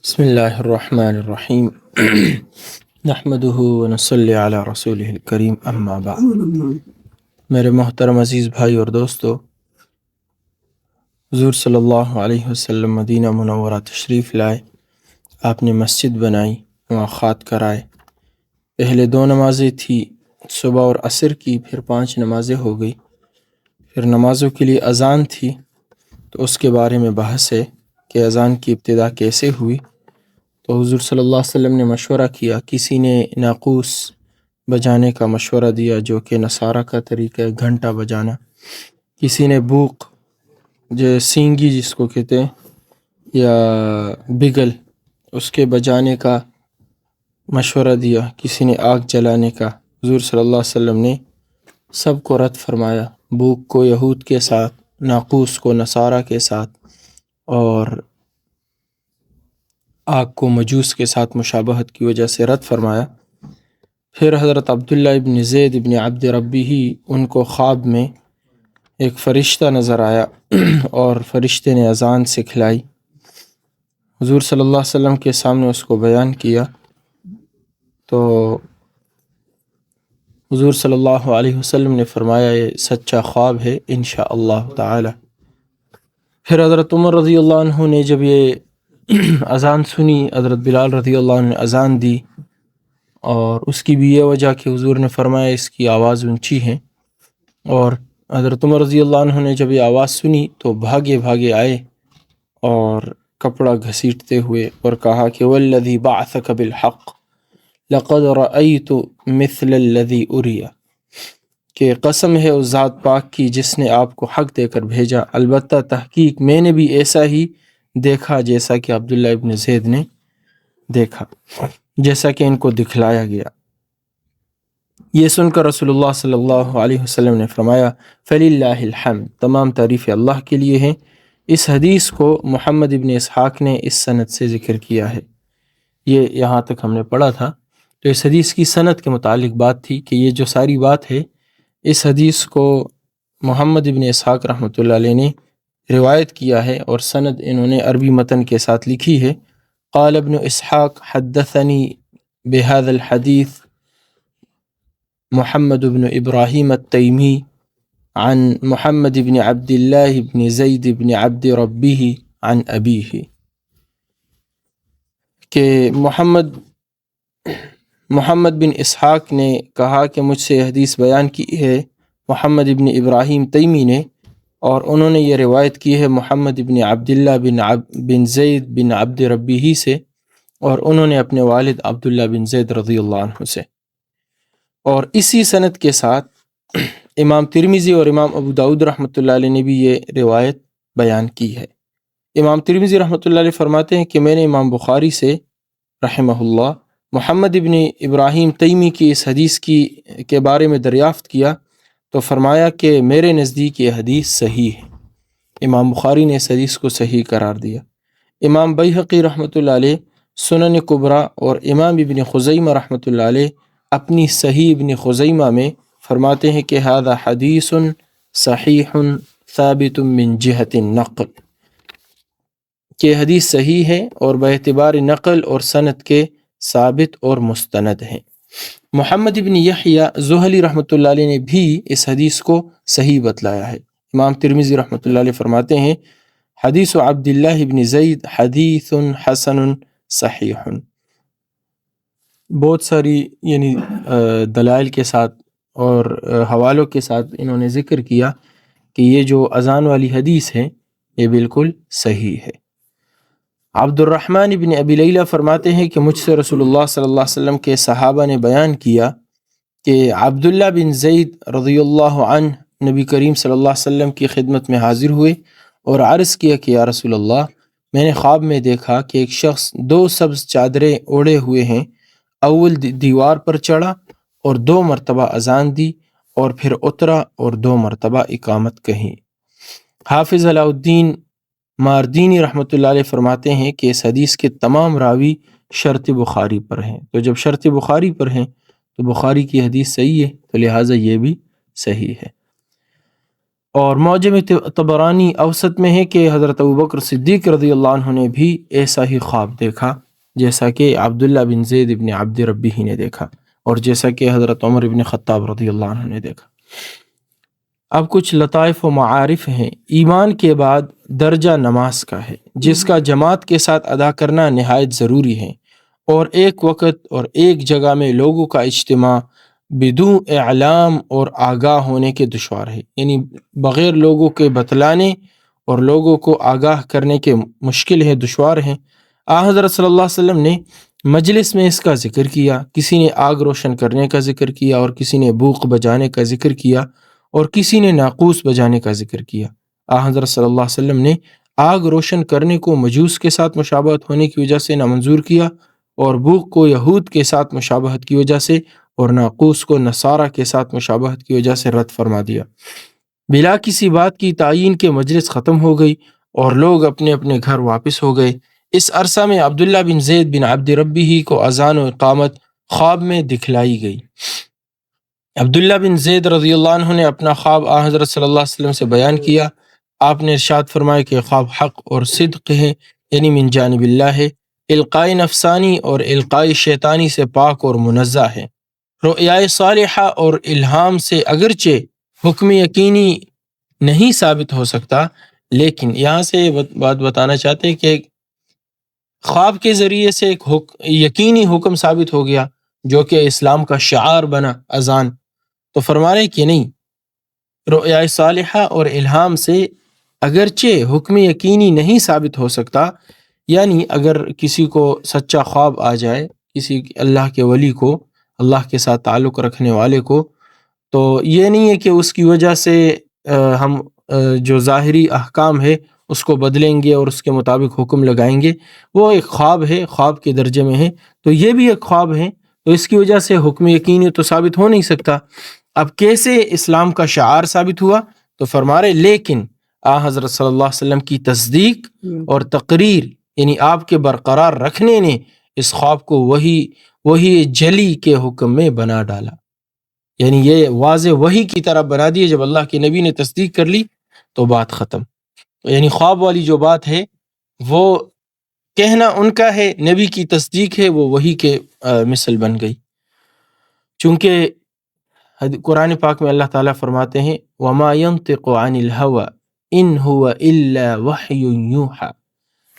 بسم اللہ الرحمن الرحیم نحمدہ ونصلی علی رسولہ الکریم اما بعد۔ میرے محترم عزیز بھائی اور دوستو، حضور صلی اللہ علیہ وسلم مدینہ منورہ تشریف لائے، آپ نے مسجد بنائی، مواخات کرائے۔ پہلے 2 نمازیں تھی، صبح اور عصر کی، پھر 5 نمازیں ہو گئی۔ پھر نمازوں کے لیے اذان تھی، تو اس کے بارے میں بحث ہے کہ اذان کی ابتدا کیسے ہوئی۔ تو حضور صلی اللہ علیہ وسلم نے مشورہ کیا، کسی نے ناقوس بجانے کا مشورہ دیا جو کہ نصارہ کا طریقہ ہے، گھنٹا بجانا۔ کسی نے بوق، جو سینگی جس کو کہتے ہیں، یا بگل، اس کے بجانے کا مشورہ دیا۔ کسی نے آگ جلانے کا۔ حضور صلی اللہ علیہ وسلم نے سب کو رد فرمایا، بوق کو یہود کے ساتھ، ناقوس کو نصارہ کے ساتھ، اور آگ کو مجوس کے ساتھ مشابہت کی وجہ سے رد فرمایا۔ پھر حضرت عبداللہ ابن زید ابن عبد ربی ہی، ان کو خواب میں ایک فرشتہ نظر آیا اور فرشتے نے اذان سکھلائی۔ حضور صلی اللہ علیہ وسلم کے سامنے اس کو بیان کیا، تو حضور صلی اللہ علیہ وسلم نے فرمایا یہ سچا خواب ہے انشاءاللہ تعالی۔ پھر حضرت عمر رضی اللہ عنہ نے جب یہ اذان سنی، حضرت بلال رضی اللہ عنہ نے اذان دی، اور اس کی بھی یہ وجہ کہ حضور نے فرمایا اس کی آواز اونچی ہے، اور حضرت عمر رضی اللہ عنہ نے جب یہ آواز سنی تو بھاگے بھاگے آئے اور کپڑا گھسیٹتے ہوئے اور کہا کہ والذی بعثک بالحق لقد رأیت مثل الذی اری، کہ قسم ہے اس ذات پاک کی جس نے آپ کو حق دے کر بھیجا، البتہ تحقیق میں نے بھی ایسا ہی دیکھا جیسا کہ عبداللہ ابن زید نے دیکھا، جیسا کہ ان کو دکھلایا گیا۔ یہ سن کر رسول اللہ صلی اللہ علیہ وسلم نے فرمایا فللہ الحمد، تمام تعریف اللہ کے لیے ہیں۔ اس حدیث کو محمد ابن اسحاق نے اس سند سے ذکر کیا ہے۔ یہ یہاں تک ہم نے پڑھا تھا، تو اس حدیث کی سند کے متعلق بات تھی کہ یہ جو ساری بات ہے، اس حدیث کو محمد ابن اسحاق رحمۃ اللہ علیہ نے روایت کیا ہے، اور سند انہوں نے عربی متن کے ساتھ لکھی ہے۔ قال ابن اسحاق حدثنی بهذا الحدیث محمد بن ابراہیم التیمی عن محمد بن عبد اللہ بن زید بن عبد ربہ عن ابیہ، کہ محمد بن اسحاق نے کہا کہ مجھ سے حدیث بیان کی ہے محمد بن ابراہیم تیمی نے، اور انہوں نے یہ روایت کی ہے محمد بن عبداللہ بن زید بن عبد ربہ سے، اور انہوں نے اپنے والد عبداللہ بن زید رضی اللہ عنہ سے۔ اور اسی سند کے ساتھ امام ترمذی اور امام ابو داؤد رحمۃ اللہ علیہ نے بھی یہ روایت بیان کی ہے۔ امام ترمذی رحمۃ اللہ علیہ فرماتے ہیں کہ میں نے امام بخاری سے رحمہ اللہ محمد ابن ابراہیم تیمی کی اس حدیث کے بارے میں دریافت کیا، تو فرمایا کہ میرے نزدیک یہ حدیث صحیح ہے۔ امام بخاری نے اس حدیث کو صحیح قرار دیا۔ امام بیہقی رحمۃ اللہ علیہ سنن کبریٰ اور امام ابن خزیمہ رحمۃ اللہ علیہ اپنی صحیح ابن خزیمہ میں فرماتے ہیں کہ ھذا حدیث صحیح ثابت من جہت النقل، کہ حدیث صحیح ہے اور باعتبار نقل اور سند کے ثابت اور مستند ہیں۔ محمد ابن یحییٰ ذہلی رحمۃ اللہ علیہ نے بھی اس حدیث کو صحیح بتلایا ہے۔ امام ترمذی رحمۃ اللہ علیہ فرماتے ہیں حدیث عبداللہ ابن زید حدیث حسن صحیح، بہت ساری دلائل کے ساتھ اور حوالوں کے ساتھ انہوں نے ذکر کیا کہ یہ جو اذان والی حدیث ہے یہ بالکل صحیح ہے۔ عبد الرحمن ابن ابی لیلہ فرماتے ہیں کہ مجھ سے رسول اللہ صلی اللہ علیہ وسلم کے صحابہ نے بیان کیا کہ عبداللہ بن زید رضی اللہ عنہ نبی کریم صلی اللہ علیہ وسلم کی خدمت میں حاضر ہوئے اور عرض کیا کہ یا رسول اللہ، میں نے خواب میں دیکھا کہ ایک شخص 2 سبز چادریں اوڑھے ہوئے ہیں، اول دیوار پر چڑھا اور 2 مرتبہ اذان دی، اور پھر اترا اور 2 مرتبہ اقامت کہیں۔ حافظ علاء الدین ماردینی رحمۃ اللہ علیہ فرماتے ہیں کہ اس حدیث کے تمام راوی شرط بخاری پر ہیں، تو جب شرط بخاری پر ہیں تو بخاری کی حدیث صحیح ہے، تو لہٰذا یہ بھی صحیح ہے۔ اور معجم طبرانی اوسط میں ہے کہ حضرت ابوبکر صدیق رضی اللہ عنہ نے بھی ایسا ہی خواب دیکھا جیسا کہ عبداللہ بن زید ابن عبد ربی ہی نے دیکھا، اور جیسا کہ حضرت عمر ابن خطاب رضی اللہ عنہ نے دیکھا۔ اب کچھ لطائف و معارف ہیں۔ ایمان کے بعد درجہ نماز کا ہے، جس کا جماعت کے ساتھ ادا کرنا نہایت ضروری ہے، اور ایک وقت اور ایک جگہ میں لوگوں کا اجتماع بدون اعلام اور آگاہ ہونے کے دشوار ہے، یعنی بغیر لوگوں کے بتلانے اور لوگوں کو آگاہ کرنے کے مشکل ہے، دشوار ہیں۔ حضرت صلی اللہ علیہ وسلم نے مجلس میں اس کا ذکر کیا، کسی نے آگ روشن کرنے کا ذکر کیا، اور کسی نے بوق بجانے کا ذکر کیا، اور کسی نے ناقوس بجانے کا ذکر کیا۔ حضرت صلی اللہ علیہ وسلم نے آگ روشن کرنے کو مجوس کے ساتھ مشابہت ہونے کی وجہ سے نامنظور کیا، اور بوق کو یہود کے ساتھ مشابہت کی وجہ سے، اور ناقوس کو نصارہ کے ساتھ مشابہت کی وجہ سے رد فرما دیا۔ بلا کسی بات کی تعیین کے مجلس ختم ہو گئی اور لوگ اپنے اپنے گھر واپس ہو گئے۔ اس عرصہ میں عبداللہ بن زید بن عبد ربی ہی کو اذان و اقامت خواب میں دکھلائی گئی۔ عبداللہ بن زید رضی اللہ عنہ نے اپنا خواب حضرت صلی اللہ علیہ وسلم سے بیان کیا۔ آپ نے ارشاد فرمایا کہ خواب حق اور صدق ہے، یعنی من جانب اللہ ہے، القاء نفسانی اور القاء شیطانی سے پاک اور منزہ ہے۔ رؤیائے صالحہ اور الہام سے اگرچہ حکم یقینی نہیں ثابت ہو سکتا، لیکن یہاں سے یہ بات بتانا چاہتے ہیں کہ خواب کے ذریعے سے ایک یقینی حکم ثابت ہو گیا جو کہ اسلام کا شعار بنا، اذان۔ تو فرما رہے کہ نہیں، رؤیائے صالحہ اور الہام سے اگرچہ حکم یقینی نہیں ثابت ہو سکتا، یعنی اگر کسی کو سچا خواب آ جائے، کسی اللہ کے ولی کو، اللہ کے ساتھ تعلق رکھنے والے کو، تو یہ نہیں ہے کہ اس کی وجہ سے ہم جو ظاہری احکام ہے اس کو بدلیں گے اور اس کے مطابق حکم لگائیں گے۔ وہ ایک خواب ہے، خواب کے درجے میں ہے، تو یہ بھی ایک خواب ہے، تو اس کی وجہ سے حکم یقینی تو ثابت ہو نہیں سکتا۔ اب کیسے اسلام کا شعار ثابت ہوا؟ تو فرما رہے لیکن حضرت صلی اللہ علیہ وسلم کی تصدیق اور تقریر، یعنی آپ کے برقرار رکھنے نے اس خواب کو وہی جلی کے حکم میں بنا ڈالا، یعنی یہ واضح وحی کی طرح بنا دیے۔ جب اللہ کے نبی نے تصدیق کر لی تو بات ختم، یعنی خواب والی جو بات ہے وہ کہنا ان کا ہے، نبی کی تصدیق ہے، وہ وحی کے مثل بن گئی۔ چونکہ قرآن پاک میں اللہ تعالیٰ فرماتے ہیں وَمَا يَنطِقُ عَنِ الْهَوَىٰ إِنْ هُوَ إِلَّا وَحْيٌ يُوحَىٰ،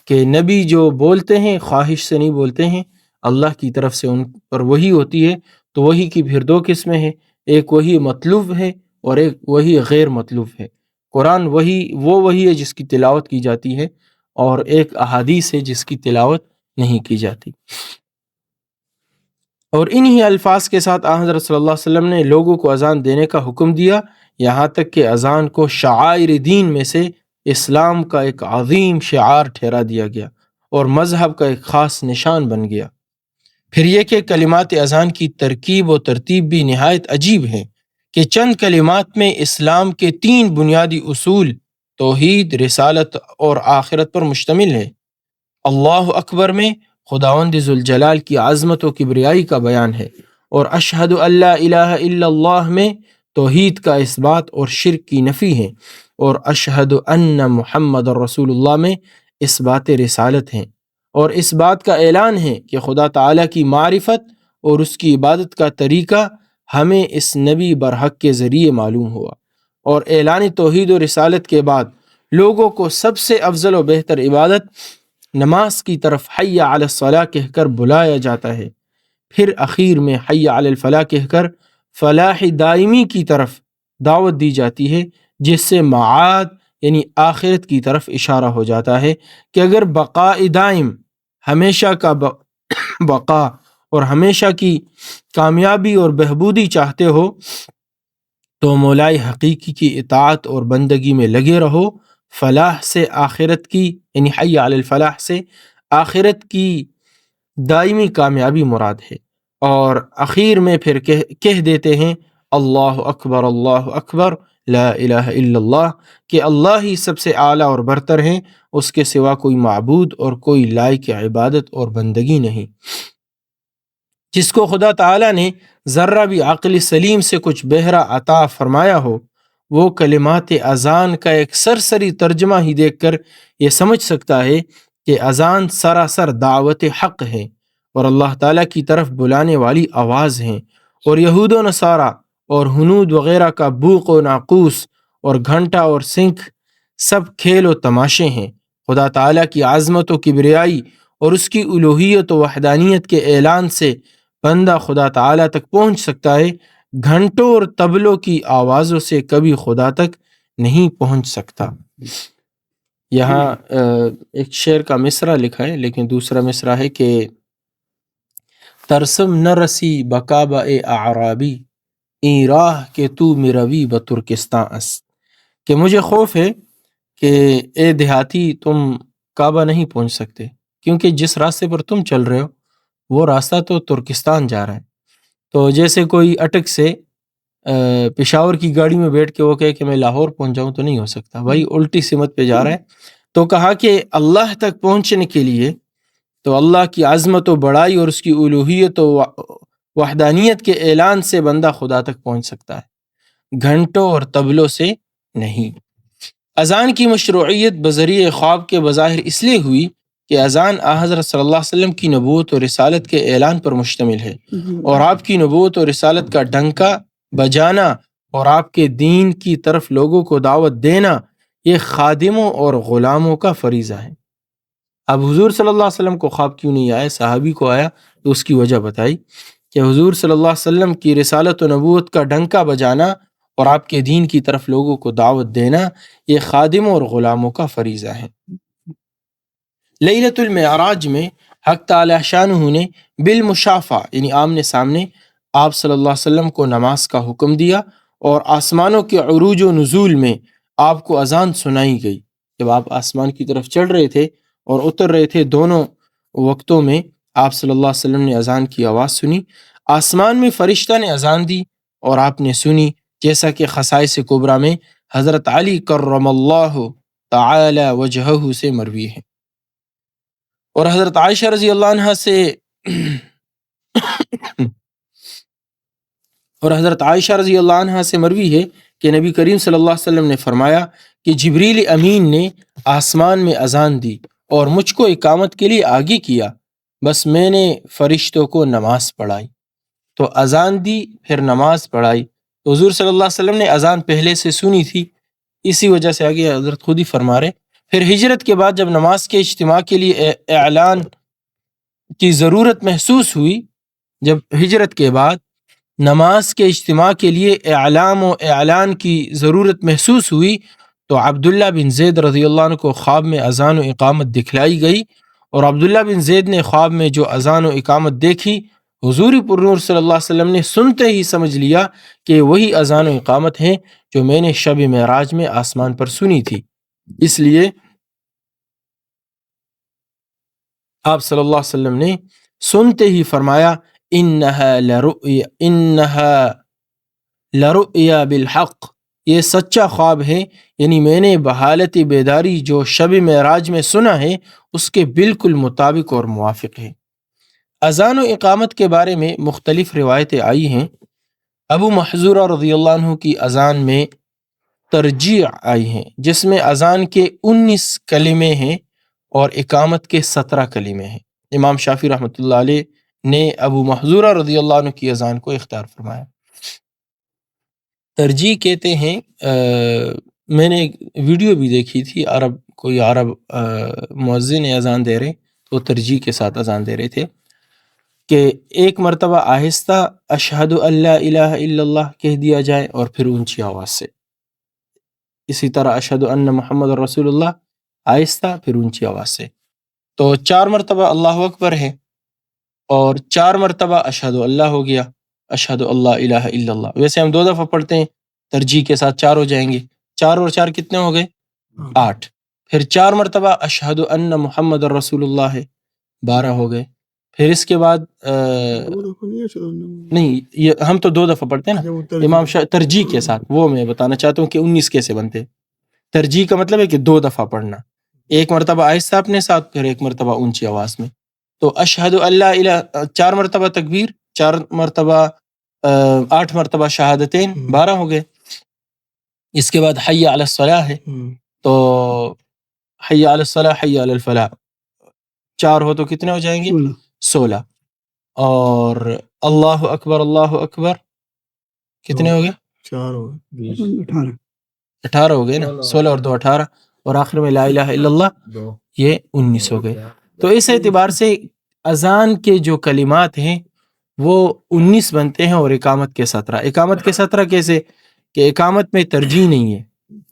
کہ نبی جو بولتے ہیں خواہش سے نہیں بولتے ہیں، اللہ کی طرف سے ان پر وحی ہوتی ہے۔ تو وحی کی پھر دو قسمیں ہیں، ایک وحی مطلوب ہے اور ایک وحی غیر مطلوب ہے۔ قرآن وہ وحی ہے جس کی تلاوت کی جاتی ہے، اور ایک احادیث ہے جس کی تلاوت نہیں کی جاتی۔ اور انہی الفاظ کے ساتھ حضرت صلی اللہ علیہ وسلم نے لوگوں کو اذان دینے کا حکم دیا، یہاں تک کہ اذان کو شعائر دین میں سے اسلام کا ایک عظیم شعار ٹھہرا دیا گیا اور مذہب کا ایک خاص نشان بن گیا۔ پھر یہ کہ کلمات اذان کی ترکیب و ترتیب بھی نہایت عجیب ہے کہ چند کلمات میں اسلام کے 3 بنیادی اصول توحید، رسالت اور آخرت پر مشتمل ہے۔ اللہ اکبر میں خداوند ذوالجلال کی عظمت و کبریائی کا بیان ہے، اور اشہد ان لا الہ الا اللہ میں توحید کا اثبات اور شرک کی نفی ہے، اور اشہد ان محمد رسول اللہ میں اثبات رسالت ہیں، اور اس بات کا اعلان ہے کہ خدا تعالیٰ کی معرفت اور اس کی عبادت کا طریقہ ہمیں اس نبی برحق کے ذریعے معلوم ہوا۔ اور اعلان توحید و رسالت کے بعد لوگوں کو سب سے افضل و بہتر عبادت نماز کی طرف حی علی الصلاۃ کہہ کر بلایا جاتا ہے، پھر اخیر میں حی علی الفلاح کہہ کر فلاح دائمی کی طرف دعوت دی جاتی ہے، جس سے معاد یعنی آخرت کی طرف اشارہ ہو جاتا ہے کہ اگر بقاء دائم، ہمیشہ کا بقا اور ہمیشہ کی کامیابی اور بہبودی چاہتے ہو تو مولائے حقیقی کی اطاعت اور بندگی میں لگے رہو۔ فلاح سے آخرت کی یعنی حی علی الفلاح سے آخرت کی دائمی کامیابی مراد ہے۔ اور اخیر میں پھر کہہ دیتے ہیں اللہ اکبر لا الہ الا اللہ، کہ اللہ ہی سب سے اعلیٰ اور برتر ہیں، اس کے سوا کوئی معبود اور کوئی لائق عبادت اور بندگی نہیں۔ جس کو خدا تعالیٰ نے ذرہ بھی عقل سلیم سے کچھ بہرہ عطا فرمایا ہو، وہ کلمات اذان کا ایک سرسری ترجمہ ہی دیکھ کر یہ سمجھ سکتا ہے کہ اذان سراسر دعوت حق ہے اور اللہ تعالیٰ کی طرف بلانے والی آواز ہیں، اور یہود و نصارہ اور ہنود وغیرہ کا بوق و ناقوس اور گھنٹہ اور سنکھ سب کھیل و تماشے ہیں۔ خدا تعالیٰ کی عظمت و کبریائی اور اس کی الوہیت و وحدانیت کے اعلان سے بندہ خدا تعالیٰ تک پہنچ سکتا ہے، گھنٹوں اور طبلوں کی آوازوں سے کبھی خدا تک نہیں پہنچ سکتا۔ یہاں ایک شعر کا مصرع لکھا ہے، لیکن دوسرا مصرع ہے کہ ترسم نہ رسی بکعبہ اعرابی این راہ کہ تو مروی بترکستان است، کہ مجھے خوف ہے کہ اے دیہاتی تم کعبہ نہیں پہنچ سکتے، کیونکہ جس راستے پر تم چل رہے ہو وہ راستہ تو ترکستان جا رہا ہے۔ تو جیسے کوئی اٹک سے پشاور کی گاڑی میں بیٹھ کے وہ کہے کہ میں لاہور پہنچ جاؤں، تو نہیں ہو سکتا بھائی، الٹی سمت پہ جا رہا ہے۔ تو کہا کہ اللہ تک پہنچنے کے لیے تو اللہ کی عظمت و بڑائی اور اس کی الوہیت و وحدانیت کے اعلان سے بندہ خدا تک پہنچ سکتا ہے، گھنٹوں اور طبلوں سے نہیں۔ اذان کی مشروعیت بذریعہ خواب کے بظاہر اس لیے ہوئی کہ اذان حضرت صلی اللہ علیہ وسلم کی نبوت اور رسالت کے اعلان پر مشتمل ہے، اور آپ کی نبوت اور رسالت کا ڈنکا بجانا اور آپ کے دین کی طرف لوگوں کو دعوت دینا یہ خادموں اور غلاموں کا فریضہ ہے۔ اب حضور صلی اللہ علیہ وسلم کو خواب کیوں نہیں آیا، صحابی کو آیا، تو اس کی وجہ بتائی کہ حضور صلی اللہ علیہ وسلم کی رسالت و نبوت کا ڈنکا بجانا اور آپ کے دین کی طرف لوگوں کو دعوت دینا یہ خادموں اور غلاموں کا فریضہ ہے۔ لیلۃ المعراج میں حق تعالی شانہ نے بالمشافہ یعنی آمنے سامنے آپ صلی اللہ علیہ وسلم کو نماز کا حکم دیا، اور آسمانوں کے عروج و نزول میں آپ کو اذان سنائی گئی۔ جب آپ آسمان کی طرف چڑھ رہے تھے اور اتر رہے تھے، دونوں وقتوں میں آپ صلی اللہ علیہ وسلم نے اذان کی آواز سنی۔ آسمان میں فرشتہ نے اذان دی اور آپ نے سنی، جیسا کہ خصائص کبریٰ میں حضرت علی کرم اللہ تعالی وجہہ سے مروی ہے، اور حضرت عائشہ رضی اللہ عنہ سے مروی ہے کہ نبی کریم صلی اللہ علیہ وسلم نے فرمایا کہ جبریل امین نے آسمان میں اذان دی اور مجھ کو اقامت کے لیے آگے کیا، بس میں نے فرشتوں کو نماز پڑھائی۔ تو اذان دی پھر نماز پڑھائی، تو حضور صلی اللہ علیہ وسلم نے اذان پہلے سے سنی تھی، اسی وجہ سے آگے حضرت خود ہی فرما رہے۔ پھر ہجرت کے بعد جب نماز کے اجتماع کے لیے اعلان کی ضرورت محسوس ہوئی، جب ہجرت کے بعد نماز کے اجتماع کے لیے اعلان کی ضرورت محسوس ہوئی، تو عبداللہ بن زید رضی اللہ عنہ کو خواب میں اذان و اقامت دکھلائی گئی، اور عبداللہ بن زید نے خواب میں جو اذان و اقامت دیکھی، حضور پر نور صلی اللہ علیہ وسلم نے سنتے ہی سمجھ لیا کہ وہی اذان و اقامت ہیں جو میں نے شب معراج میں آسمان پر سنی تھی۔ اس لیے آپ صلی اللہ علیہ وسلم نے سنتے ہی فرمایا انہا لرؤیا بالحق، یہ سچا خواب ہے، یعنی میں نے بحالت بیداری جو شب معراج میں سنا ہے اس کے بالکل مطابق اور موافق ہے۔ اذان و اقامت کے بارے میں مختلف روایتیں آئی ہیں۔ ابو محذورہ رضی اللہ عنہ کی اذان میں ترجیع آئی ہیں، جس میں اذان کے 19 کلمے ہیں اور اقامت کے 17 کلمے ہیں۔ امام شافعی رحمۃ اللہ علیہ نے ابو محذورہ رضی اللہ عنہ کی اذان کو اختیار فرمایا۔ ترجیع کہتے ہیں، میں نے ایک ویڈیو بھی دیکھی تھی، کوئی عرب مؤذن اذان دے رہے تو ترجیع کے ساتھ اذان دے رہے تھے کہ ایک مرتبہ آہستہ اشہد ان لا الہ الا اللہ کہہ دیا جائے اور پھر اونچی آواز سے، اسی طرح اشہد ان محمد رسول اللہ آہستہ پھر اونچی آواز سے۔ تو 4 مرتبہ اللہ اکبر ہے اور 4 مرتبہ اشہد اللہ ہو گیا، اشہد اللہ الہ الا اللہ۔ ویسے ہم 2 دفعہ پڑھتے ہیں، ترجیع کے ساتھ 4 ہو جائیں گے، 4 اور 4 کتنے ہو گئے؟ 8۔ پھر 4 مرتبہ اشہد ان محمد رسول اللہ ہے، 12 ہو گئے۔ پھر اس کے بعد نہیں، یہ ہم تو 2 دفعہ پڑھتے ہیں نا امام ترجیع کے ساتھ، وہ میں بتانا چاہتا ہوں کہ 19 کیسے بنتے۔ ترجیع کا مطلب ہے کہ 2 دفعہ پڑھنا، 1 مرتبہ آہستہ اپنے ساتھ، پھر 1 مرتبہ اونچی آواز میں۔ تو اشہد اللہ الہ 4 مرتبہ تکبیر، 4 مرتبہ 8 مرتبہ شہادتین، 12 ہو گئے۔ اس کے بعد حی علی الصلاح ہے، تو حی علی الصلاح حی علی الفلاح 4 ہو تو کتنے ہو جائیں گے؟ 16. اور اللہ اکبر کتنے ہو گئے؟ 18 ہو گئے نا، 16 اور 2 18، اور آخر میں لا الہ الا اللہ یہ 19 ہو گئے. تو اس اعتبار سے اذان کے جو کلمات ہیں وہ 19 بنتے ہیں، اور اقامت کے 17. اقامت کے 17 کیسے؟ کہ اقامت میں ترجیح نہیں ہے،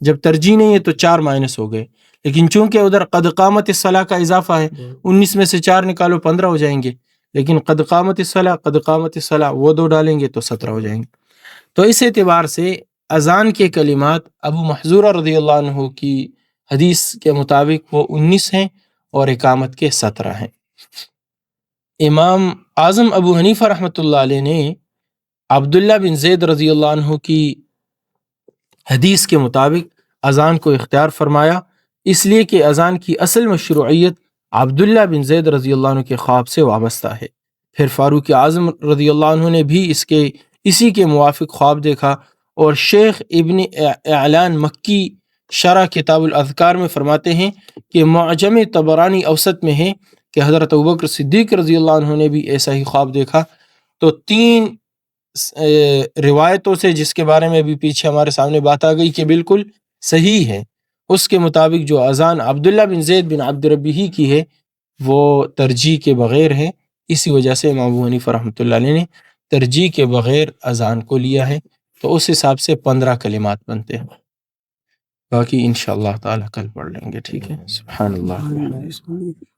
جب ترجیح نہیں ہے تو 4 مائنس ہو گئے، لیکن چونکہ ادھر قد قامت الصلاح کا اضافہ ہے، 19 میں سے 4 نکالو 15 ہو جائیں گے، لیکن قد قامت الصلاح وہ 2 ڈالیں گے تو 17 ہو جائیں گے. تو اس اعتبار سے اذان کے کلمات ابو محذورہ رضی اللہ عنہ کی حدیث کے مطابق وہ 19 ہیں اور اقامت کے 17 ہیں. امام اعظم ابو حنیفہ رحمۃ اللہ علیہ نے عبداللہ بن زید رضی اللہ عنہ کی حدیث کے مطابق اذان کو اختیار فرمایا، اس لیے کہ اذان کی اصل مشروعیت عبداللہ بن زید رضی اللہ عنہ کے خواب سے وابستہ ہے. پھر فاروق اعظم رضی اللہ عنہ نے بھی اسی کے موافق خواب دیکھا، اور شیخ ابن اعلان مکی شرح کتاب الاذکار میں فرماتے ہیں کہ معجم طبرانی اوسط میں ہے کہ حضرت ابوبکر صدیق رضی اللہ عنہ نے بھی ایسا ہی خواب دیکھا. تو 3 روایتوں سے، جس کے بارے میں بھی پیچھے ہمارے سامنے بات آ گئی کہ بالکل صحیح ہے، اس کے مطابق جو اذان عبداللہ بن زید بن عبد ربیہ کی ہے وہ ترجیح کے بغیر ہے. اسی وجہ سے امام ابو حنیفہ رحمۃ اللہ علیہ نے ترجیح کے بغیر اذان کو لیا ہے. تو اس حساب سے 15 کلمات بنتے ہیں، باقی انشاءاللہ تعالی کل پڑھ لیں گے. ٹھیک ہے، سبحان اللہ.